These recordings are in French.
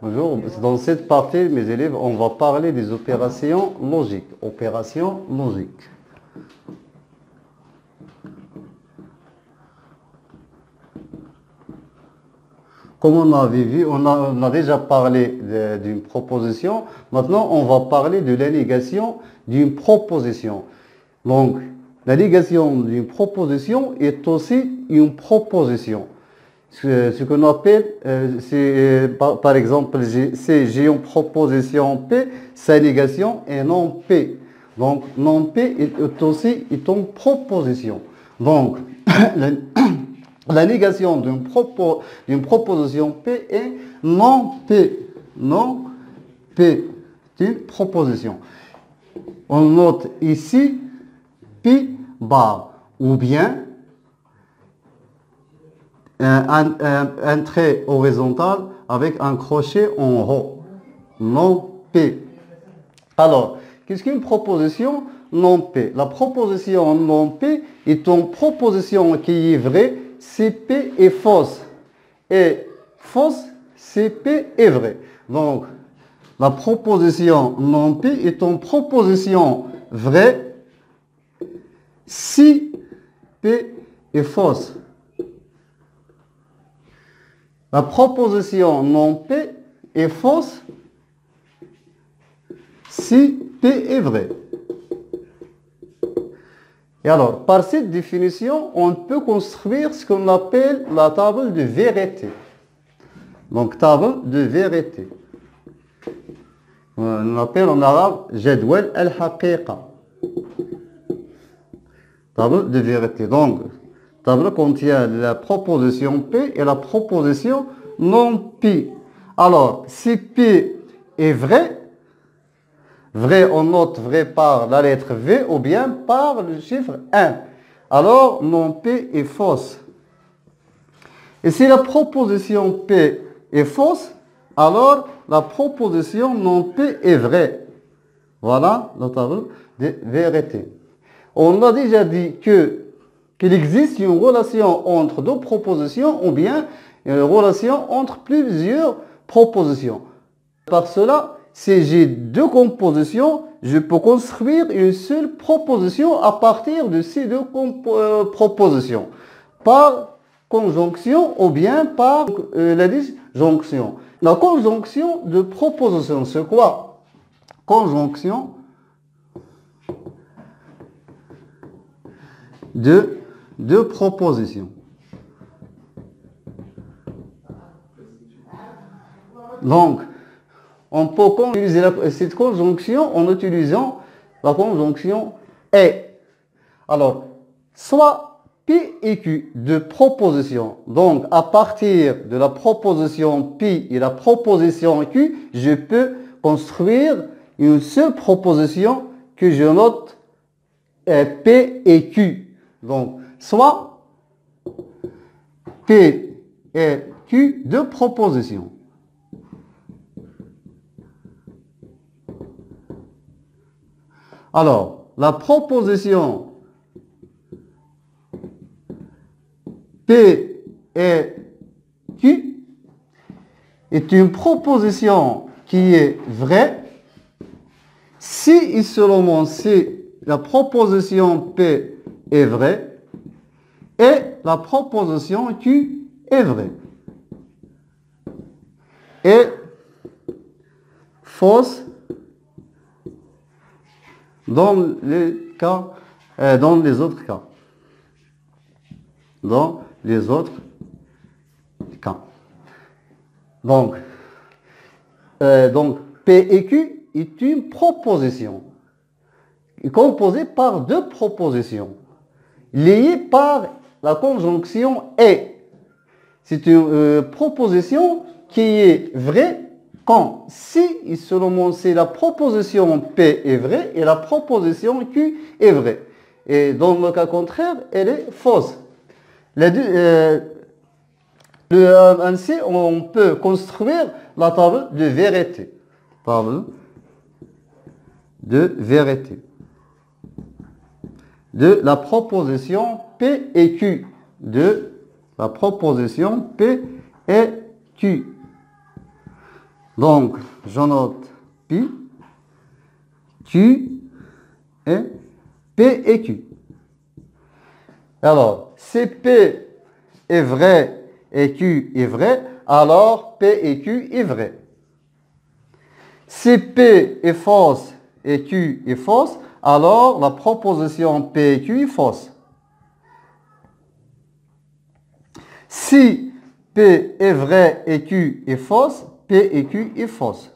Bonjour, dans cette partie, mes élèves, on va parler des opérations logiques. Opérations logiques. Comme on avait vu, on a déjà parlé d'une proposition. Maintenant, on va parler de la négation d'une proposition. Donc, la négation d'une proposition est aussi une proposition. Ce qu'on appelle, par exemple, j'ai une proposition P, sa négation est non P. Donc, non P est aussi une proposition. Donc, la négation d'une proposition P est non P. Non P. C'est une proposition. On note ici P bar ou bien un trait horizontal avec un crochet en haut. Non P. Alors, qu'est-ce qu'une proposition non P? La proposition non P est une proposition qui est vraie si P est fausse. Et fausse si P est vraie. Donc, la proposition non P est une proposition vraie si P est fausse. La proposition non P est fausse si P est vrai. Et alors, par cette définition, on peut construire ce qu'on appelle la table de vérité. Donc, table de vérité. On appelle en arabe jadwal al-haqiqa. Table de vérité. Donc, table contient la proposition P et la proposition non P. Alors, si P est vrai, vrai, on note vrai par la lettre V ou bien par le chiffre 1. Alors, non P est fausse. Et si la proposition P est fausse, alors la proposition non P est vraie. Voilà la table de vérité. On a déjà dit qu'il existe une relation entre deux propositions ou bien une relation entre plusieurs propositions. Par cela, si j'ai deux compositions, je peux construire une seule proposition à partir de ces deux propositions. Par conjonction ou bien par la disjonction. La conjonction de propositions, c'est quoi? Conjonction de propositions. Donc, on peut utiliser cette conjonction en utilisant la conjonction et. Alors, soit P et Q de proposition. Donc, à partir de la proposition P et la proposition Q, je peux construire une seule proposition que je note P et Q. Donc, soit P et Q de proposition. Alors, la proposition P et Q est une proposition qui est vraie si et seulement si la proposition P est vraie et la proposition Q est vraie. Et fausse dans les autres cas. Dans les autres cas. Donc P et Q est une proposition composée par deux propositions liées par la conjonction et. C'est une proposition qui est vraie quand si et seulement si la proposition P est vraie et la proposition Q est vraie. Et dans le cas contraire, elle est fausse. Ainsi, on peut construire la table de vérité. Table de vérité. De la proposition P et Q. De la proposition P et Q. Donc, je note P, Q et P et Q. Alors, si P est vrai et Q est vrai, alors P et Q est vrai. Si P est fausse et Q est fausse, alors la proposition P et Q est fausse. Si P est vrai et Q est fausse, P et Q est fausse.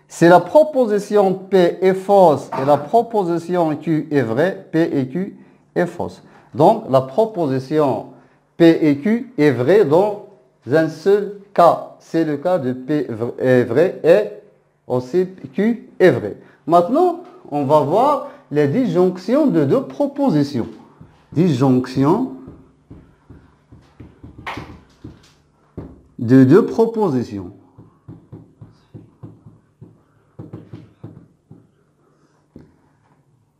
Si la proposition P est fausse et la proposition Q est vraie, P et Q est fausse. Donc, la proposition P et Q est vraie dans un seul cas. C'est le cas de P est vrai et aussi Q est vrai. Maintenant, on va voir les disjonctions de deux propositions. Disjonction de deux propositions.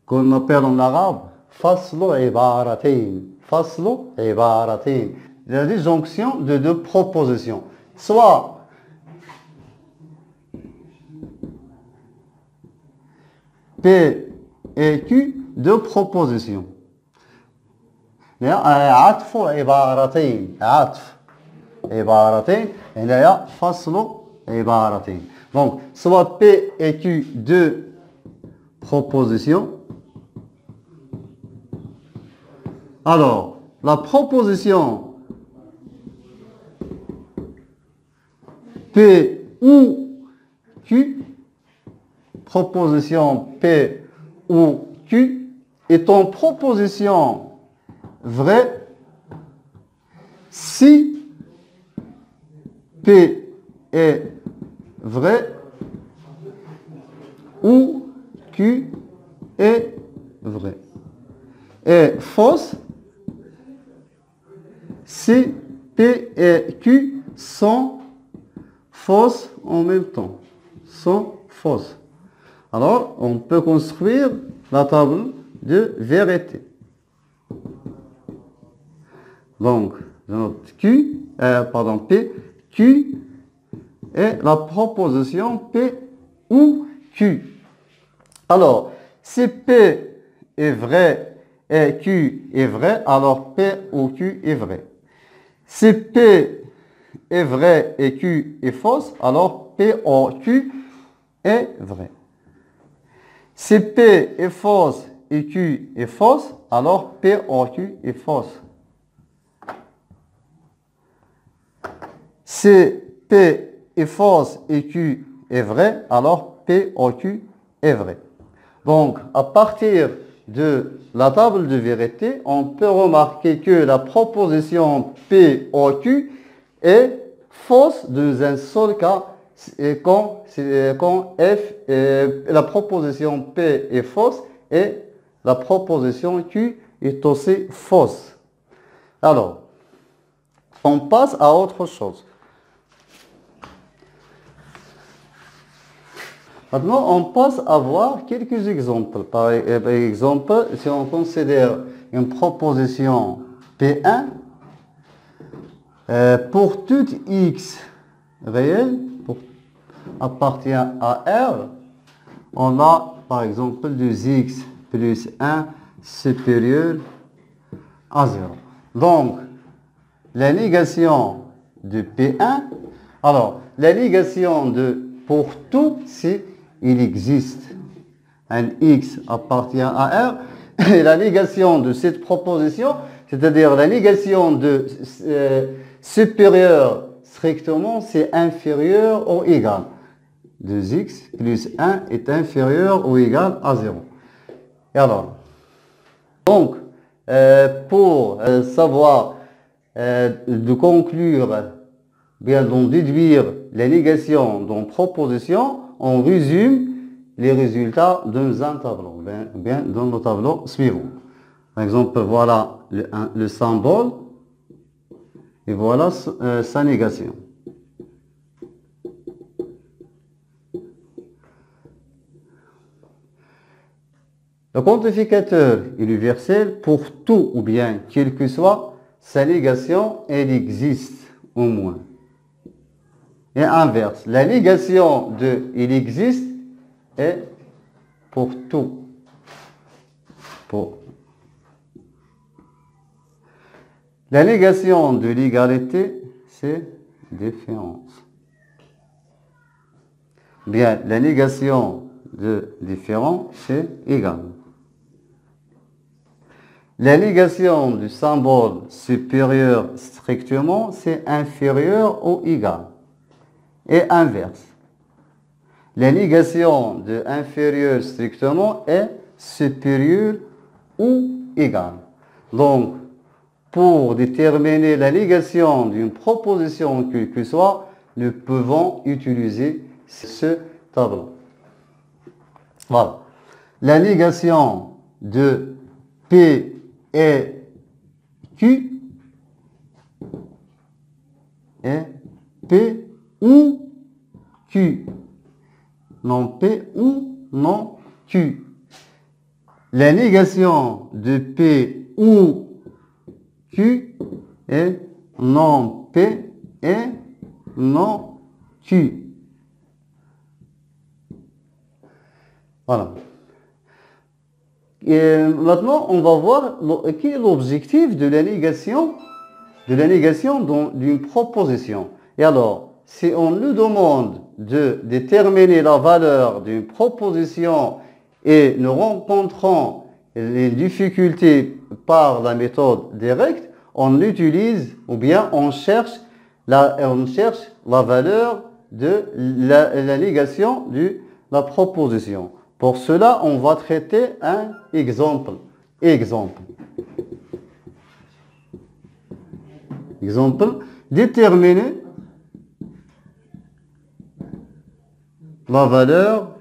Qu'on appelle en arabe faslu ibaratain. Faslu ibaratain. La disjonction de deux propositions. Soit P et Q, deux propositions. عطف عبارتين. عطف عبارتين. هنا فصل عبارتين. Donc, soit P et Q, deux propositions. Alors, la proposition P ou Q, proposition P ou Q, est en proposition vraie si P est vrai ou Q est vrai. Et fausse si P et Q sont fausses en même temps. Sont fausses. Alors, on peut construire la table de vérité. Donc, je note P, Q et la proposition P ou Q. Alors, si P est vrai et Q est vrai, alors P ou Q est vrai. Si P est vrai et Q est fausse, alors P ou Q est vrai. Si P est fausse et Q est fausse, alors P ou Q est fausse. Si P est fausse et Q est vrai, alors P ou Q est vrai. Donc, à partir de la table de vérité, on peut remarquer que la proposition P ou Q est fausse dans un seul cas quand F, la proposition P est fausse et la proposition Q est aussi fausse. Alors, on passe à autre chose. Maintenant, on passe à voir quelques exemples. Par exemple, si on considère une proposition P1, pour tout x réel appartient à R, on a par exemple 2x plus 1 supérieur à 0. Donc, la négation de P1, alors, la négation de pour tout, c'est il existe un x appartient à R, et la négation de cette proposition, c'est-à-dire la négation de supérieur strictement, c'est inférieur ou égal. 2x plus 1 est inférieur ou égal à 0. Et alors, donc, pour savoir, de conclure, bien d'en déduire les négations dans proposition, on résume les résultats dans un tableau, bien dans le tableau suivant. Par exemple, voilà le symbole et voilà sa négation. Le quantificateur universel pour tout ou bien quel que soit sa négation, elle existe au moins. et inverse. La négation de il existe est pour tout. La négation de l'égalité, c'est différence. Bien, la négation de différent, c'est égal. La négation du symbole supérieur strictement, c'est inférieur ou égal. Et inverse. La négation de inférieur strictement est supérieur ou égal. Donc, pour déterminer la négation d'une proposition quelle que soit, nous pouvons utiliser ce tableau. Voilà. La négation de P et Q est P ou Q. Non P ou non Q. La négation de P ou Q est non P et non Q. Voilà. Et maintenant, on va voir quel est l'objectif de la négation d'une proposition. Et alors, si on nous demande de déterminer la valeur d'une proposition et nous rencontrons les difficultés par la méthode directe, on utilise ou bien on cherche la valeur de la négation de la proposition. Pour cela, on va traiter un exemple. Exemple, déterminer la valeur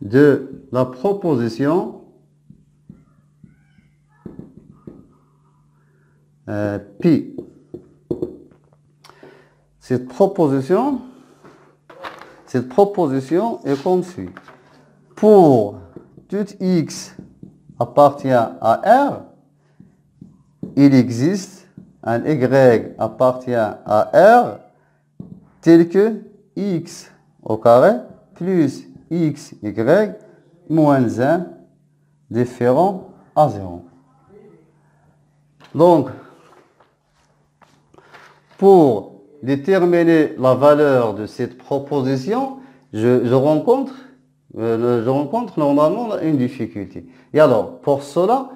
de la proposition pi. Cette proposition est comme suit. Pour tout x appartient à R, il existe un y appartient à R tel que x au carré plus xy moins 1 différent à 0. Donc, pour déterminer la valeur de cette proposition, je rencontre normalement une difficulté. Et alors, pour cela,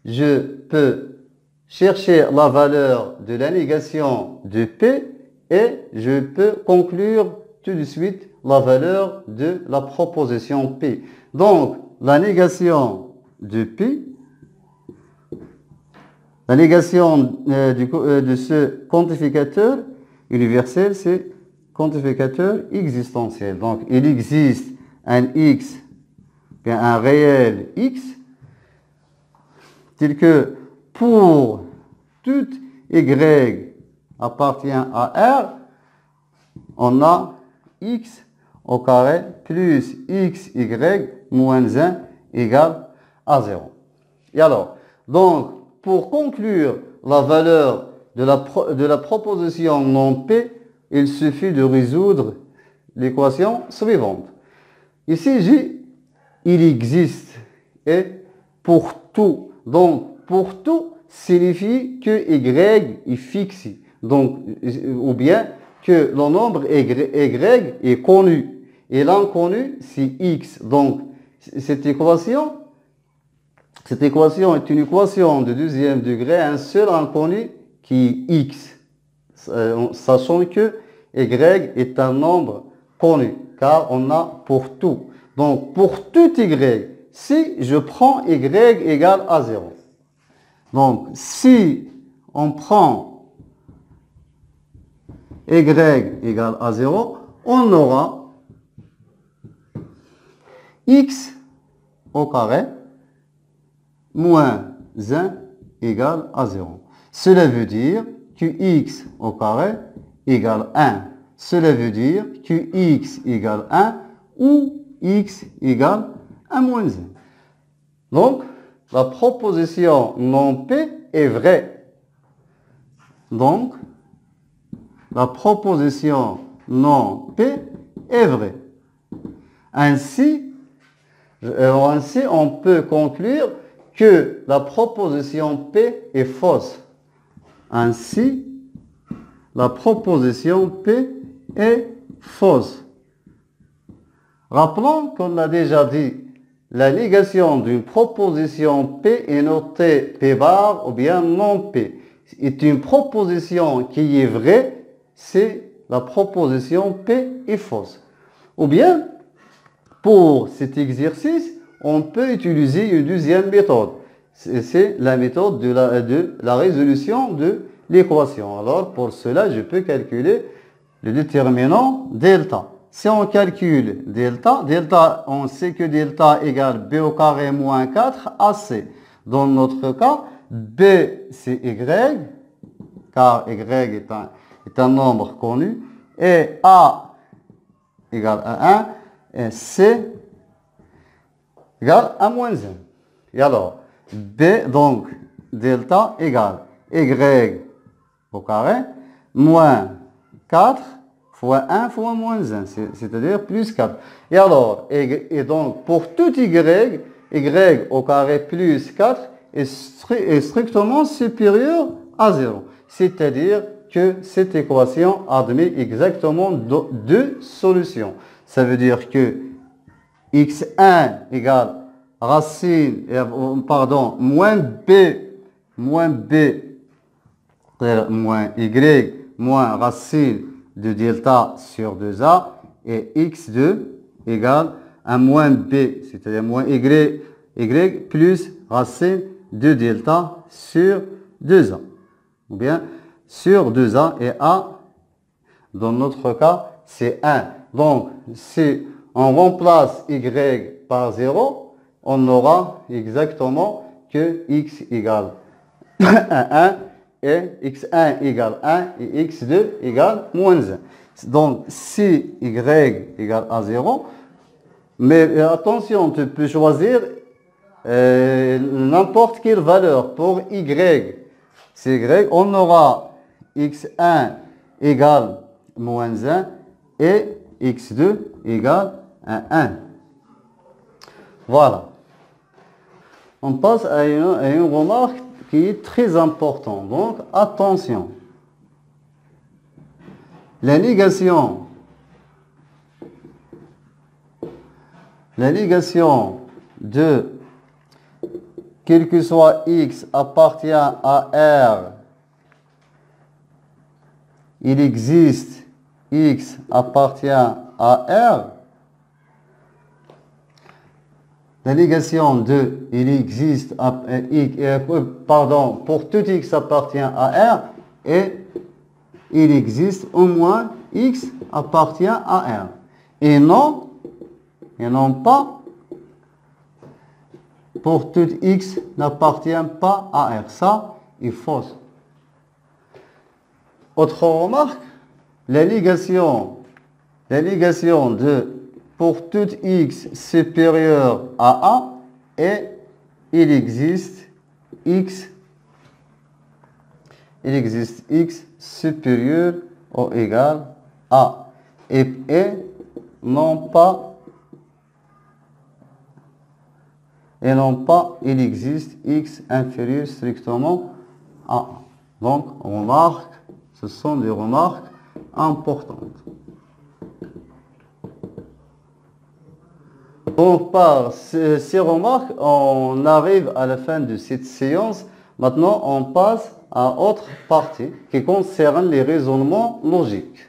je peux chercher la valeur de la négation de P et je peux conclure tout de suite la valeur de la proposition P. Donc, la négation de P, la négation de ce quantificateur universel, c'est quantificateur existentiel. Donc, il existe un x, bien un réel x, tel que pour tout y appartient à R, on a x au carré plus xy moins 1 égale à 0. Et alors, donc, pour conclure la valeur de la proposition non P, il suffit de résoudre l'équation suivante. Ici, il existe et pour tout. Donc, pour tout signifie que y est fixe. Donc, ou bien que le nombre y est connu. Et l'inconnu, c'est x. Donc, cette équation est une équation de deuxième degré, un seul inconnu qui est x, sachant que y est un nombre connu, car on a pour tout. Donc, pour tout y, si je prends y égale à 0. Donc, si on prend y égale à 0, on aura x au carré moins 1 égale à 0. Cela veut dire que x au carré égale 1. Cela veut dire que x égale 1 ou x égale 1 moins 1. Donc, la proposition non P est vraie. Donc, la proposition non P est vraie. Ainsi, on peut conclure que la proposition P est fausse. Ainsi, la proposition P est fausse. Rappelons qu'on a déjà dit, la négation d'une proposition P est notée P bar ou bien non P. C'est une proposition qui est vraie, c'est la proposition P est fausse. Ou bien, pour cet exercice, on peut utiliser une deuxième méthode. C'est la méthode de la résolution de l'équation. Alors, pour cela, je peux calculer le déterminant delta. Si on calcule delta, on sait que delta égale b au carré moins 4 AC. Dans notre cas, b c'est y, car y est un nombre connu, et a égale à 1, et c égale à moins 1. Et alors, b, donc, delta égale y au carré moins 4 fois 1 fois moins 1, c'est-à-dire plus 4. Et alors, et donc, pour tout y au carré plus 4 est strictement supérieur à 0. C'est-à-dire que cette équation admet exactement deux solutions. Ça veut dire que x1 égale racine, moins moins y moins racine de delta sur 2a et x2 égale à moins b, c'est-à-dire moins y plus racine de delta sur 2a. Ou bien sur 2a et a, dans notre cas, c'est 1. Donc, si on remplace y par 0, on aura exactement que x égale à 1 et x1 égale 1 et x2 égale moins 1. Donc, si y égale à 0, mais attention, tu peux choisir n'importe quelle valeur pour y. C'est y, on aura x1 égale moins 1 et x2 égale à 1. Voilà. On passe à une remarque qui est très importante. Donc, attention. La négation de quel que soit x appartient à R, il existe x appartient à R. La négation de il existe pour tout x appartient à R et il existe au moins x appartient à R. Et non pas pour tout x n'appartient pas à R. Ça est fausse. Autre remarque, la négation de pour tout x supérieur à a et il existe x supérieur ou égal à et non pas il existe x inférieur strictement à a. Donc remarque, ce sont des remarques importantes. Donc, par ces remarques, on arrive à la fin de cette séance. Maintenant, on passe à autre partie qui concerne les raisonnements logiques.